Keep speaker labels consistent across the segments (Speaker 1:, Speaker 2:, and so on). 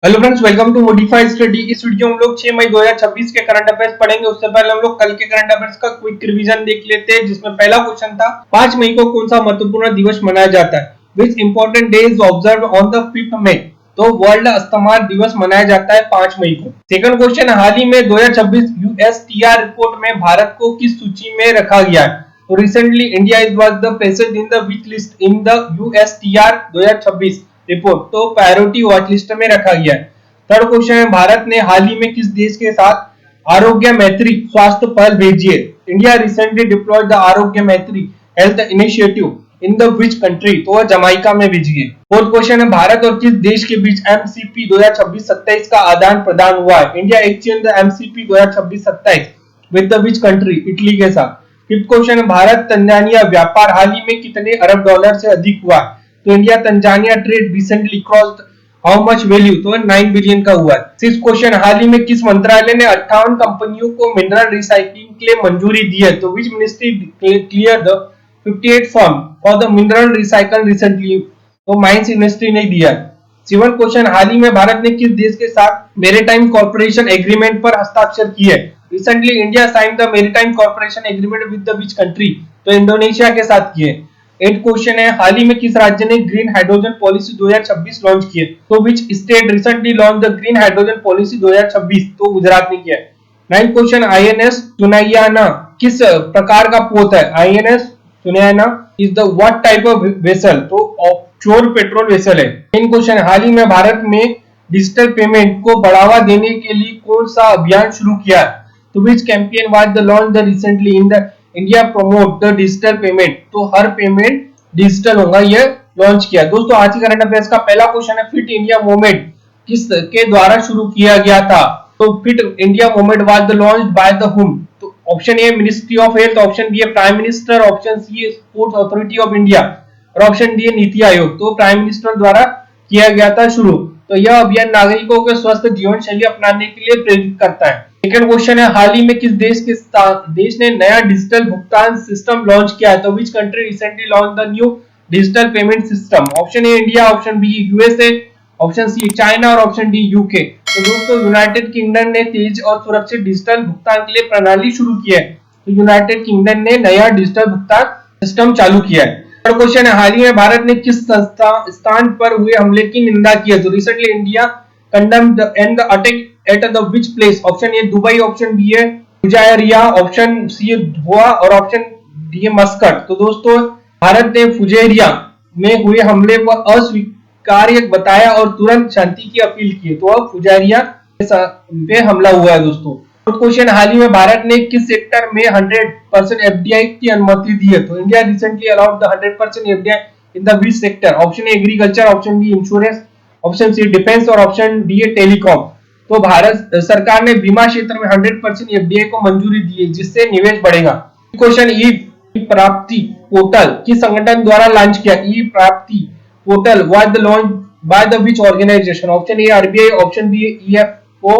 Speaker 1: Hello friends, welcome to modified study. इस video में हम लोग 6 मई 2026 के करंट अफेयर्स पढ़ेंगे। उससे पहले हम लोग कल के करंट अफेयर्स का क्विक रिवीजन देख लेते हैं, जिसमें पहला क्वेश्चन था 5 मई को कौन सा महत्वपूर्ण दिवस मनाया जाता है। Which important day is observed on the 5th May. तो वर्ल्ड अस्थमा दिवस मनाया जाता है 5 मई को। सेकंड क्वेश्चन, हाल ही में 2026 यूएसटीआर रिपोर्ट में भारत को किस सूची में रखा गया है। तो recently India is was the placed in the which list in the USTR 2026 report. तो प्रायोरिटी वॉच लिस्ट में रखा गया है। थर्ड क्वेश्चन है, भारत ने हाल ही में किस देश के साथ आरोग्य मैत्री स्वास्थ्य पहल भेजी है। इंडिया रिसेंटली डिप्लॉयड द आरोग्य मैत्री health initiative in the which country. तो वह जमाइका में भेजी है। फोर्थ क्वेश्चन है, भारत और किस देश के बीच एमसीपी 2026-27 का आदान प्रदान हुआ है। India exchange the MCP 2026-27 with the which country. Italy के साथ। फिफ्थ क्वेश्चन है, भारत तंजानिया व्यापार हाल ही में कितने अरब डॉलर से अधिक हुआ। तो India Tanzania trade recently crossed how much value. तो 9 बिलियन का हुआ है। सिक्स क्वेश्चन, हाल ही में किस मंत्रालय ने 58 कंपनियों को मिनरल रिसाइकलिंग के लिए मंजूरी दी है। तो which ministry clear the 58 form for the mineral recycle recently. तो माइंस मिनिस्ट्री ने दिया है। सेवन क्वेश्चन, हाल ही में भारत ने किस देश के साथ मैरीटाइम कॉर्पोरेशन एग्रीमेंट पर हस्ताक्षर किए। Recently India signed the maritime corporation agreement with the which country. तो इंडोनेशिया के साथ किए। 8 क्वेश्चन है, हाल ही में किस राज्य ने ग्रीन हाइड्रोजन पॉलिसी 2026 लॉन्च की है। तो which state recently launch the green hydrogen policy 2026। तो गुजरात ने किया है। 9 क्वेश्चन, आईएनएस सुनायाना किस प्रकार का पोत है। INS Sunayana is the what type of vessel. तो ऑफशोर पेट्रोल वेसल है। 10 क्वेश्चन, हाल ही में भारत में डिजिटल पेमेंट को बढ़ावा देने के लिए कौन सा अभियान शुरू किया है। तो which campaign was the launch the recently in the India promote the digital payment. तो हर पेमेंट डिजिटल होगा, ये लॉन्च किया। दोस्तों, आज की करंट अफेयर्स का पहला क्वेश्चन है, फिट इंडिया मूवमेंट किस के द्वारा शुरू किया गया था। तो fit India movement was the launched by the whom. तो option A ministry of health, option B prime minister, option C sports authority of India और ऑप्शन डी नीति आयोग। तो प्राइम मिनिस्टर द्वारा किया गया था शुरू। तो यह अभियान नागरिकों के स्वस्थ जीवन शैली अपनाने के लिए प्रेरित करता है। सेकंड क्वेश्चन है, हाल ही में किस देश ने नया डिजिटल भुगतान सिस्टम लॉन्च किया है। तो which country recently launch the new digital payment system. Option A India, option B USA, option C China और ऑप्शन डी यूके। तो दोस्तों, यूनाइटेड किंगडम ने तेज और सुरक्षित डिजिटल भुगतान के लिए प्रणाली शुरू की है। तो यूनाइटेड किंगडम ने नया डिजिटल भुगतान सिस्टम चालू किया है। थर्ड क्वेश्चन है, हाल ही में भारत ने किस स्थान पर हुए हमले की निंदा की है। तो recently India condemned and the attack at the which place। Option A Dubai, option B है फुजायरिया, ऑप्शन सी है धोआ और ऑप्शन डी है मस्कट। तो दोस्तों, भारत ने फुजेरिया में हुए हमले को अस्वीकार्य बताया और तुरंत शांति की अपील की। तो अब फुजायरिया पे हमला हुआ है। दोस्तों, क्वेश्चन, हाल ही में भारत ने किस सेक्टर में 100% एफडीआई की अनुमति दी है। तो India recently allowed the 100% FDI in the which sector. Option A agriculture, option B insurance, option C defence और ऑप्शन डी है टेलीकॉम। तो भारत सरकार ने बीमा क्षेत्र में 100% एफडीआई को मंजूरी दी है, जिससे निवेश बढ़ेगा। क्वेश्चन, ई प्राप्ति पोर्टल किस संगठन द्वारा लॉन्च किया। E Prapti portal was the launch by the which organisation. Option A RBI, option B EFO,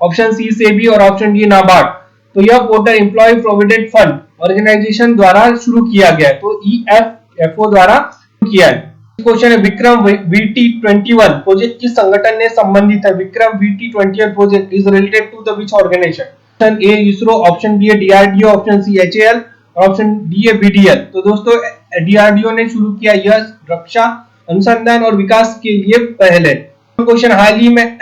Speaker 1: option C SEBI और ऑप्शन डी नाबार्ड। तो यह portal employ provident fund organisation द्वारा शुरू किया गया है। तो ईएफओ द्वारा किया है। क्वेश्चन है, विक्रम VT21 प्रोजेक्ट किस संगठन ने संबंधित है। Vikram VT21 project is related to the which organisation. Option A ISRO, option B है डीआरडीओ, ऑप्शन सी HAL और ऑप्शन डी है BDL। तो दोस्तों, डीआरडीओ ने शुरू किया यह रक्षा अनुसंधान और विकास के लिए पहले। क्वेश्चन, हाल ही में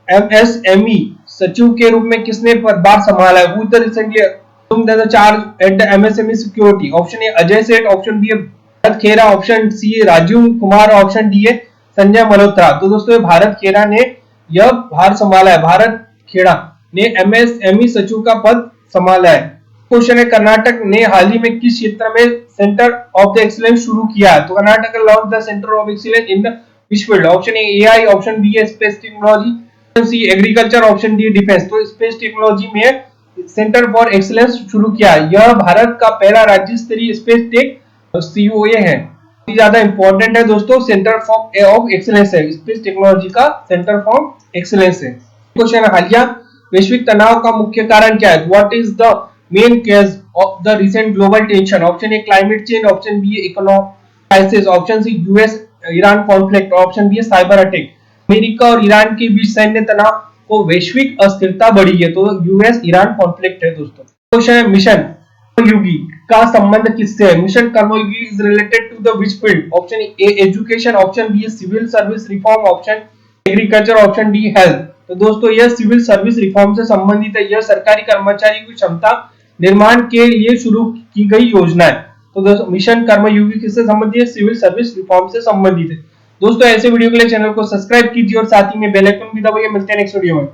Speaker 1: MSME सचिव के रूप में किसने पदभार संभाला है। Who is the recently charge at the MSME security. Option A Ajay Seth, option B Bharat Khera, option C Rajiv Kumar, option D है संजय मल्होत्रा। तो दोस्तों, भारत खेरा ने यह भार संभाला है। भारत खेड़ा ने MSME सचिव का पद संभाला है। क्वेश्चन है, कर्नाटक ने हाल ही में किस क्षेत्र में सेंटर ऑफ द एक्सीलेंस शुरू किया है। तो Karnataka launch the centre of excellence in the which field. Option A AI, option B है space technology, option C agriculture, option D defence. तो स्पेस टेक्नोलॉजी में सेंटर फॉर एक्सीलेंस शुरू किया है। यह भारत का पहला राज्य स्तरीय स्पेस टेक COA है। ज्यादा इंपॉर्टेंट है दोस्तों, सेंटर ऑफ एक्सीलेंस है। स्पेस टेक्नोलॉजी का सेंटर फॉर एक्सीलेंस है। क्वेश्चन, हालिया वैश्विक तनाव का मुख्य कारण क्या है। What is the main cause of the recent global tension. Option A climate change, option B economic crisis, option C US Iran conflict, option B cyber attack. America और ईरान के बीच सैन्य तनाव को वैश्विक अस्थिरता बढ़ी है। तो यूएस ईरान कॉन्फ्लिक्ट है दोस्तों। क्वेश्चन है मिशन कर्मयोगी का संबंध किससे है? Mission Karmayogi is related to the which field? Option A education, option B civil service reform, option agriculture, option D health. तो दोस्तों यह सिविल सर्विस रिफॉर्म से संबंधित है। यह सरकारी कर्मचारी की क्षमता निर्माण के लिए शुरू की गई योजना है। तो दोस्तों मिशन कर्मयोगी किससे संबंधित है? सिविल सर्विस रिफॉर्म से संबंधित है। दोस्तों ऐसे वीडियो के लिए चैनल को सब्सक्राइब कीजिए और साथ ही में बेल आइकन भी दबाइए। मिलते हैं नेक्स्ट वीडियो में।